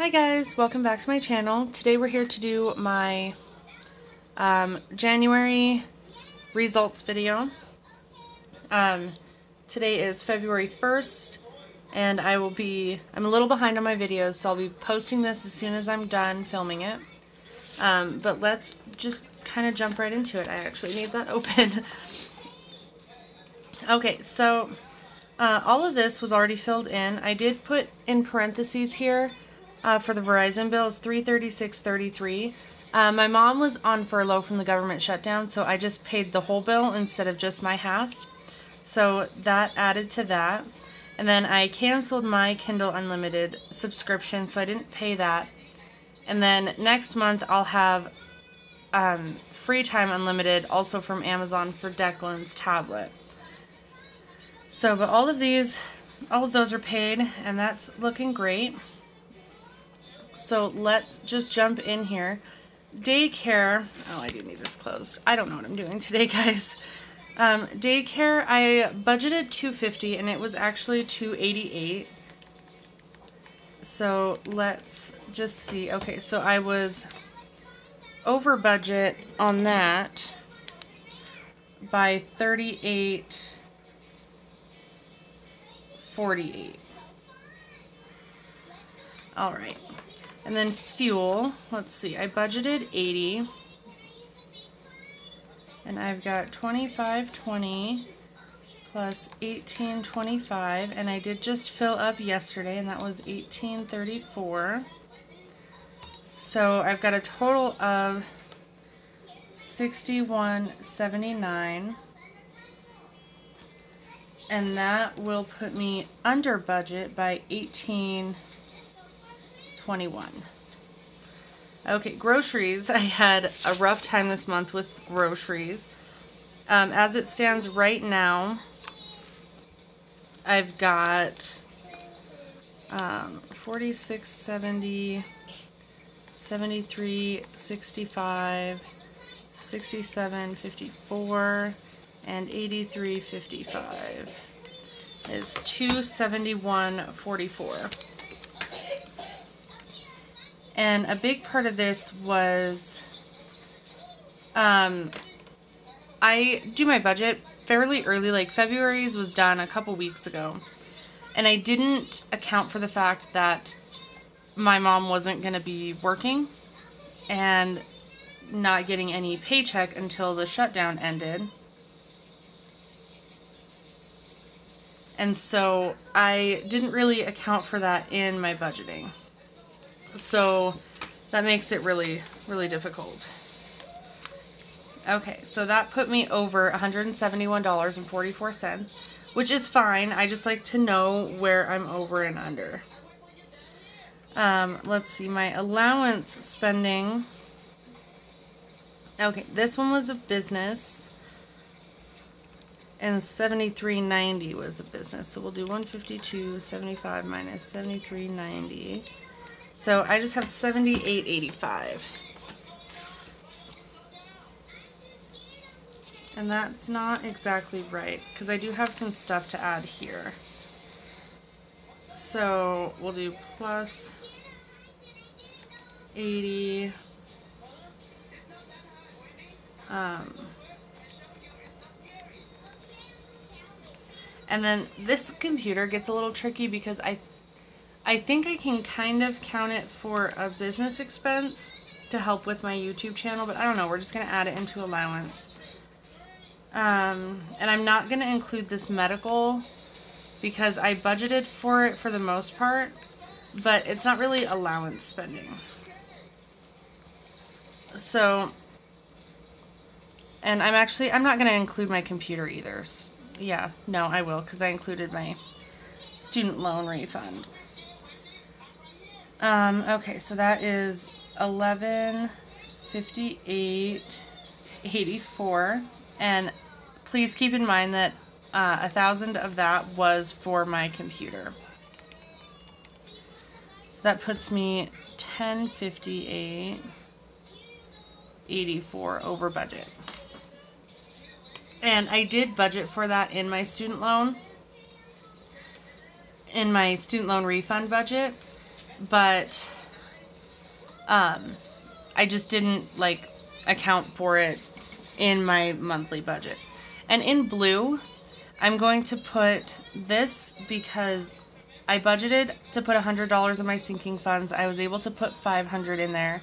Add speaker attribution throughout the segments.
Speaker 1: Hi guys, welcome back to my channel. Today we're here to do my January results video. Today is February 1st and I'm a little behind on my videos, so I'll be posting this as soon as I'm done filming it. But let's just kind of jump right into it. I actually need that open. Okay, so all of this was already filled in. I did put in parentheses here for the Verizon bill is $336.33. My mom was on furlough from the government shutdown, so I just paid the whole bill instead of just my half. So that added to that. And then I canceled my Kindle Unlimited subscription, so I didn't pay that. And then next month I'll have Free Time Unlimited, also from Amazon, for Declan's tablet. So, but all of those are paid, and that's looking great. So let's just jump in here. Daycare, oh, I do need this closed. I don't know what I'm doing today, guys. Daycare, I budgeted $250 and it was actually $288. So let's just see. Okay, so I was over budget on that by $38.48. All right. And then fuel, let's see, I budgeted $80, and I've got $25.20 plus $18.25, and I did just fill up yesterday, and that was $18.34. So I've got a total of $61.79, and that will put me under budget by $18.21. Okay, groceries. I had a rough time this month with groceries. As it stands right now, I've got $46.70, $73.65, $67.54, and $83.55. It's $271.44. And a big part of this was, I do my budget fairly early, like February's was done a couple weeks ago. And I didn't account for the fact that my mom wasn't going to be working and not getting any paycheck until the shutdown ended. And so I didn't really account for that in my budgeting. So that makes it really, really difficult. Okay, so that put me over $171.44, which is fine. I just like to know where I'm over and under. Let's see, my allowance spending. Okay, this one was a business, and $73.90 was a business. So we'll do $152.75 minus $73.90. So I just have $78.85. And that's not exactly right, because I do have some stuff to add here. So we'll do plus 80. And then this computer gets a little tricky because I think I can kind of count it for a business expense to help with my YouTube channel, but I don't know. We're just going to add it into allowance. And I'm not going to include this medical because I budgeted for it for the most part, but it's not really allowance spending. So, and I'm not going to include my computer either. Yeah, no, I will, because I included my student loan refund. Okay, so that is $1158.84, and please keep in mind that $1,000 of that was for my computer. So that puts me $1058.84 over budget. And I did budget for that in my student loan refund budget, but I just didn't like account for it in my monthly budget. And in blue, I'm going to put this because I budgeted to put $100 in my sinking funds. I was able to put $500 in there.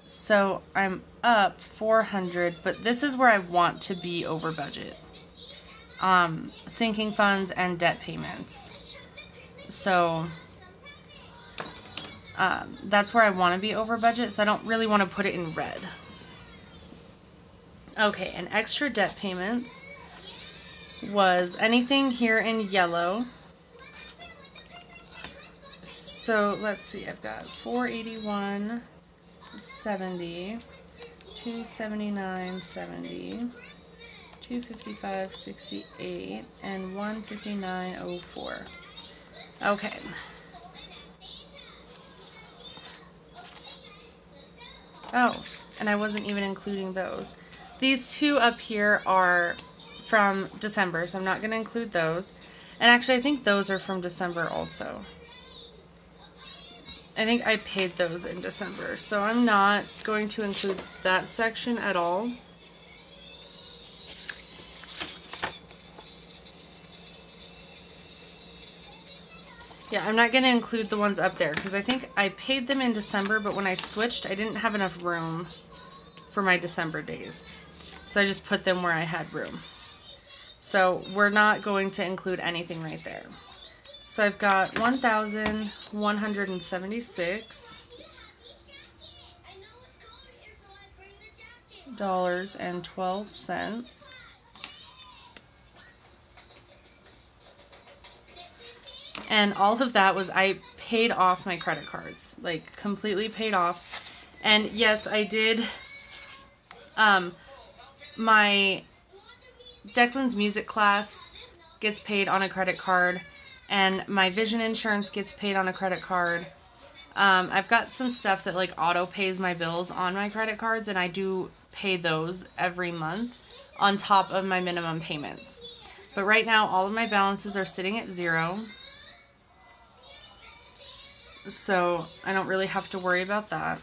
Speaker 1: So I'm up $400, but this is where I want to be over budget. Sinking funds and debt payments. So that's where I want to be over budget, so I don't really want to put it in red. Okay, and extra debt payments was anything here in yellow. So let's see, I've got $481.70, $279.70, $255.68, and $159.04. Okay. Oh, and I wasn't even including those. These two up here are from December, so I'm not going to include those. And actually, I think those are from December also. I think I paid those in December, so I'm not going to include that section at all. Yeah, I'm not going to include the ones up there because I think I paid them in December, but when I switched, I didn't have enough room for my December days. So I just put them where I had room. So we're not going to include anything right there. So I've got $1,176.12. And all of that was, I paid off my credit cards, like completely paid off. And yes, I did, my Declan's music class gets paid on a credit card, and my vision insurance gets paid on a credit card. I've got some stuff that like auto pays my bills on my credit cards, and I do pay those every month on top of my minimum payments. But right now, all of my balances are sitting at 0. So I don't really have to worry about that.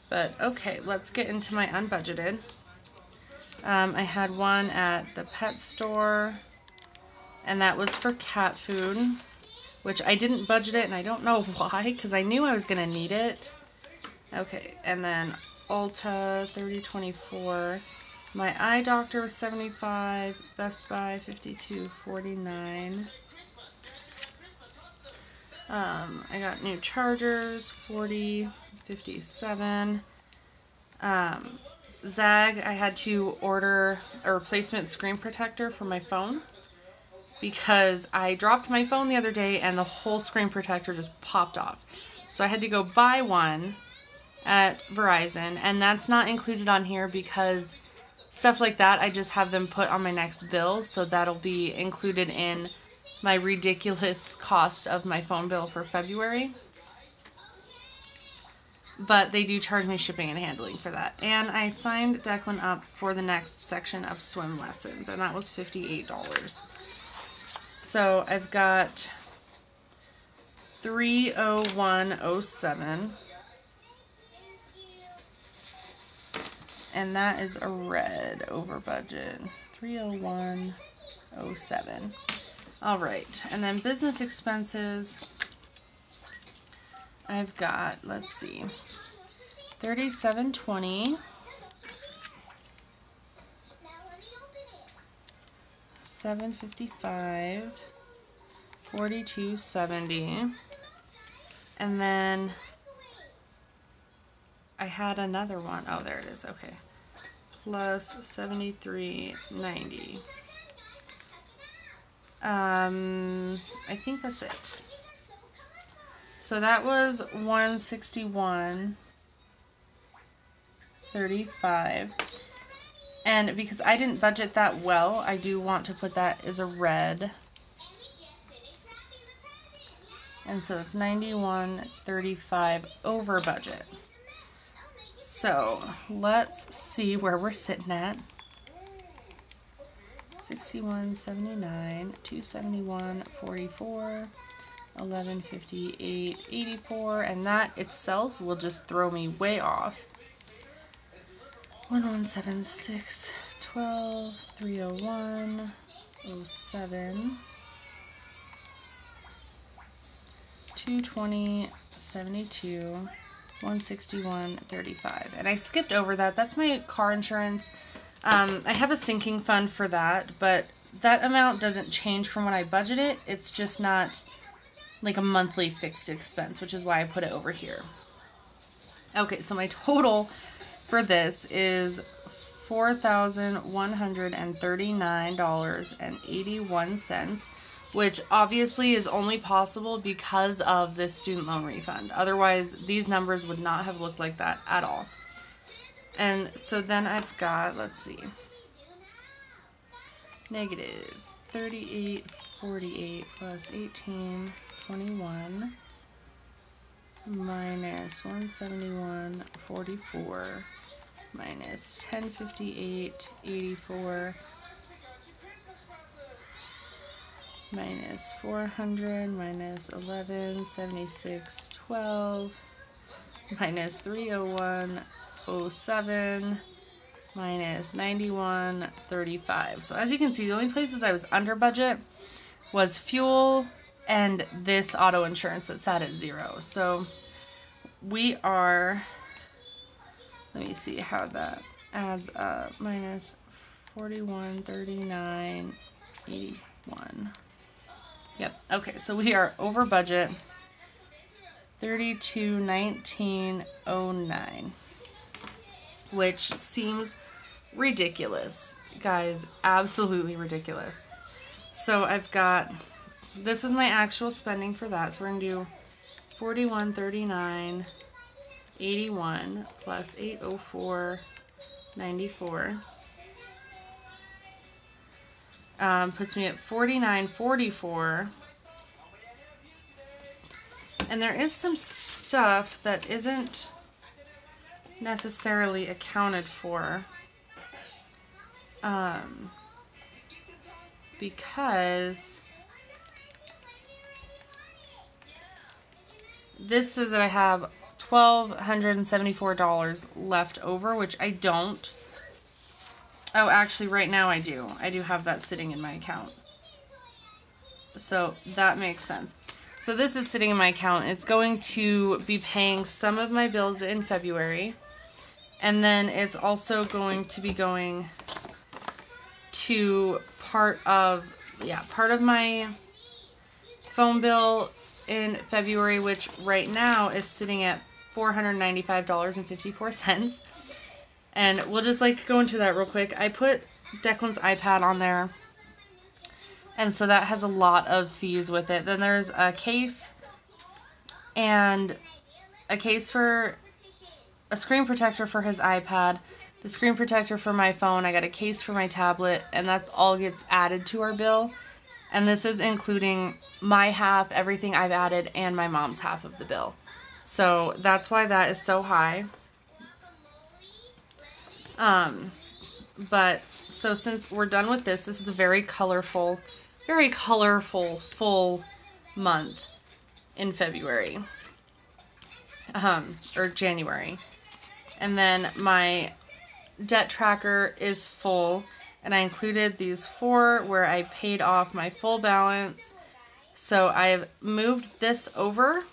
Speaker 1: But okay, let's get into my unbudgeted. I had one at the pet store, and that was for cat food, which I didn't budget it, and I don't know why, because I knew I was going to need it. Okay, and then Ulta, $30.24. My eye doctor was $75. Best Buy, $52.49. I got new chargers, $40.57. Zag, I had to order a replacement screen protector for my phone because I dropped my phone the other day and the whole screen protector just popped off. So I had to go buy one at Verizon, and that's not included on here because stuff like that I just have them put on my next bill, so that'll be included in my ridiculous cost of my phone bill for February. But they do charge me shipping and handling for that. And I signed Declan up for the next section of swim lessons, and that was $58. So I've got $301.07. And that is a red over budget. $301.07. Alright, and then business expenses, I've got, let's see, $37.20, $7.55, $42.70, and then I had another one, oh there it is, okay, plus $73.90. I think that's it. So that was $161.35. And because I didn't budget that well, I do want to put that as a red. And so it's $91.35 over budget. So let's see where we're sitting at. $61.79, $271.44, 1158.84, and that itself will just throw me way off. 1176.12, 301.07, 220.72, 161.35, and I skipped over that. That's my car insurance. I have a sinking fund for that, but that amount doesn't change from when I budget it. It's just not like a monthly fixed expense, which is why I put it over here. Okay, so my total for this is $4,139.81, which obviously is only possible because of this student loan refund. Otherwise, these numbers would not have looked like that at all. And so then I've got, let's see, negative 38.48 plus 18.21 minus 171.44 minus 1058.84 minus 400 minus 1176.12 minus 301.07 minus 91.35. So as you can see, the only places I was under budget was fuel and this auto insurance that sat at 0. So we are, let me see how that adds up, minus 4139.81. Yep, okay, so we are over budget, 3219.09, which seems ridiculous, guys, absolutely ridiculous. So I've got, this is my actual spending for that, so we're going to do 4139.81 plus 804.94. Puts me at 49.44. And there is some stuff that isn't necessarily accounted for, because this says that I have $1,274 left over, which I don't. Oh, actually, right now I do. I do have that sitting in my account. So that makes sense. So this is sitting in my account. It's going to be paying some of my bills in February. And then it's also going to be going to part of my phone bill in February, which right now is sitting at $495.54. And we'll just go into that real quick. I put Declan's iPad on there, and so that has a lot of fees with it. Then there's a case and a case for a screen protector for his iPad, the screen protector for my phone, I got a case for my tablet, and that's all gets added to our bill. And this is including my half, everything I've added, and my mom's half of the bill. So that's why that is so high. But so since we're done with this is a very colorful full month in February, or January. And then my debt tracker is full, and I included these 4 where I paid off my full balance. So I've moved this over,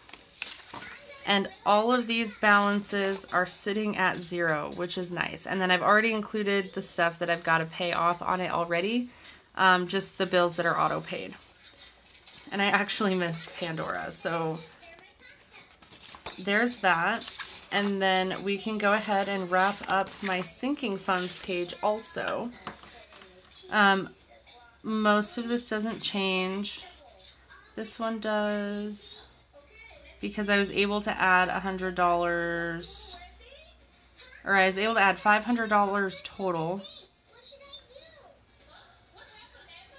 Speaker 1: and all of these balances are sitting at 0, which is nice. And then I've already included the stuff that I've got to pay off on it already, just the bills that are auto-paid. And I actually missed Pandora, so there's that. And then we can go ahead and wrap up my sinking funds page also. Most of this doesn't change. This one does, because I was able to add $100, or I was able to add $500 total.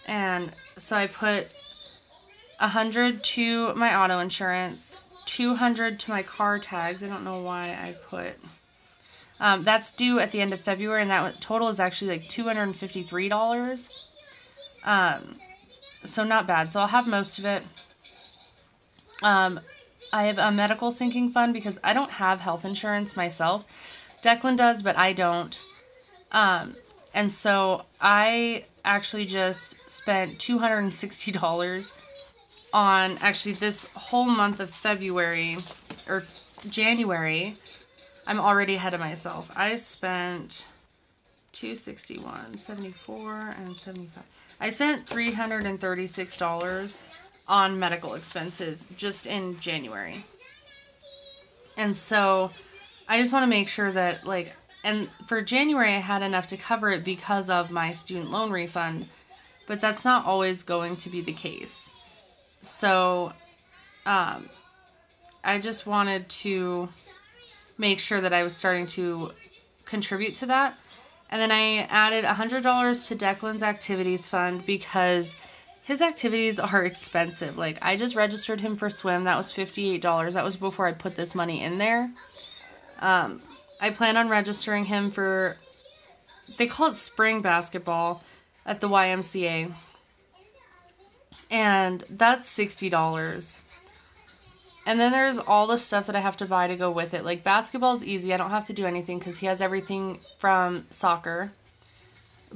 Speaker 1: And so I put $100 to my auto insurance, $200 to my car tags. I don't know why I put, that's due at the end of February, and that total is actually like $253. So not bad. So I'll have most of it. I have a medical sinking fund because I don't have health insurance myself. Declan does, but I don't. And so I actually just spent $260 on actually this whole month of February or January. I'm already ahead of myself. I spent $261, $74, and $75. I spent $336 on medical expenses just in January. And so I just want to make sure that, like, and for January I had enough to cover it because of my student loan refund, but that's not always going to be the case. So I just wanted to make sure that I was starting to contribute to that. And then I added $100 to Declan's activities fund because his activities are expensive. Like, I just registered him for swim. That was $58. That was before I put this money in there. I plan on registering him for, they call it spring basketball at the YMCA. And that's $60. And then there's all the stuff that I have to buy to go with it. Like, basketball is easy. I don't have to do anything because he has everything from soccer.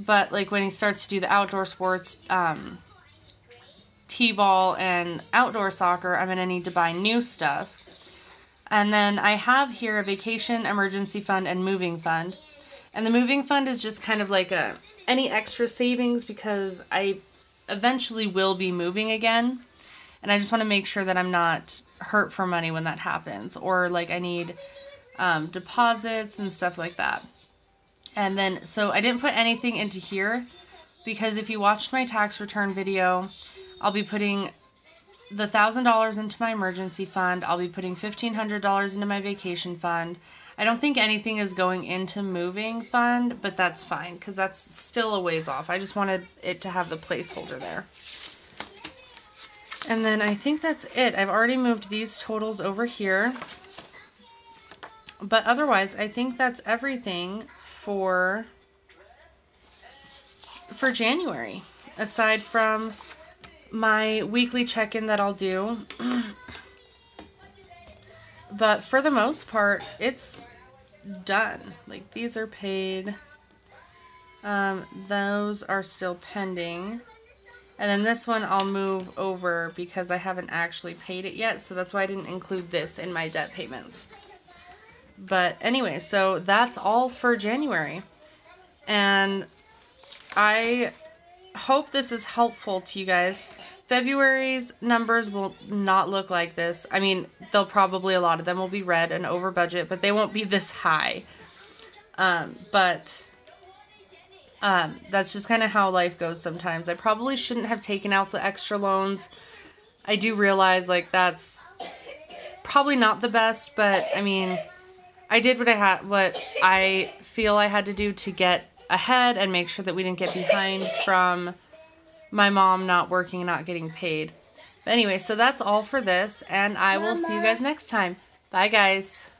Speaker 1: But, like, when he starts to do the outdoor sports, t-ball and outdoor soccer, I'm going to need to buy new stuff. And then I have here a vacation emergency fund and moving fund. And the moving fund is just kind of like any extra savings because I eventually will be moving again. And I just want to make sure that I'm not hurt for money when that happens. Or, like, I need deposits and stuff like that. And then, so I didn't put anything into here because if you watched my tax return video, I'll be putting the $1,000 into my emergency fund. I'll be putting $1,500 into my vacation fund. I don't think anything is going into moving fund, but that's fine because that's still a ways off. I just wanted it to have the placeholder there. And then I think that's it. I've already moved these totals over here. But otherwise, I think that's everything for January. Aside from my weekly check-in that I'll do. But for the most part, it's done. Like, these are paid. Those are still pending. And then this one I'll move over because I haven't actually paid it yet, so that's why I didn't include this in my debt payments. But anyway, so that's all for January. And I hope this is helpful to you guys. February's numbers will not look like this. I mean, they'll probably, a lot of them will be red and over budget, but they won't be this high. That's just kind of how life goes sometimes. I probably shouldn't have taken out the extra loans. I do realize, like, that's probably not the best, but I mean, I did what I feel I had to do to get ahead and make sure that we didn't get behind from my mom not working and not getting paid. But anyway, so that's all for this, and I will see you guys next time. Bye, guys.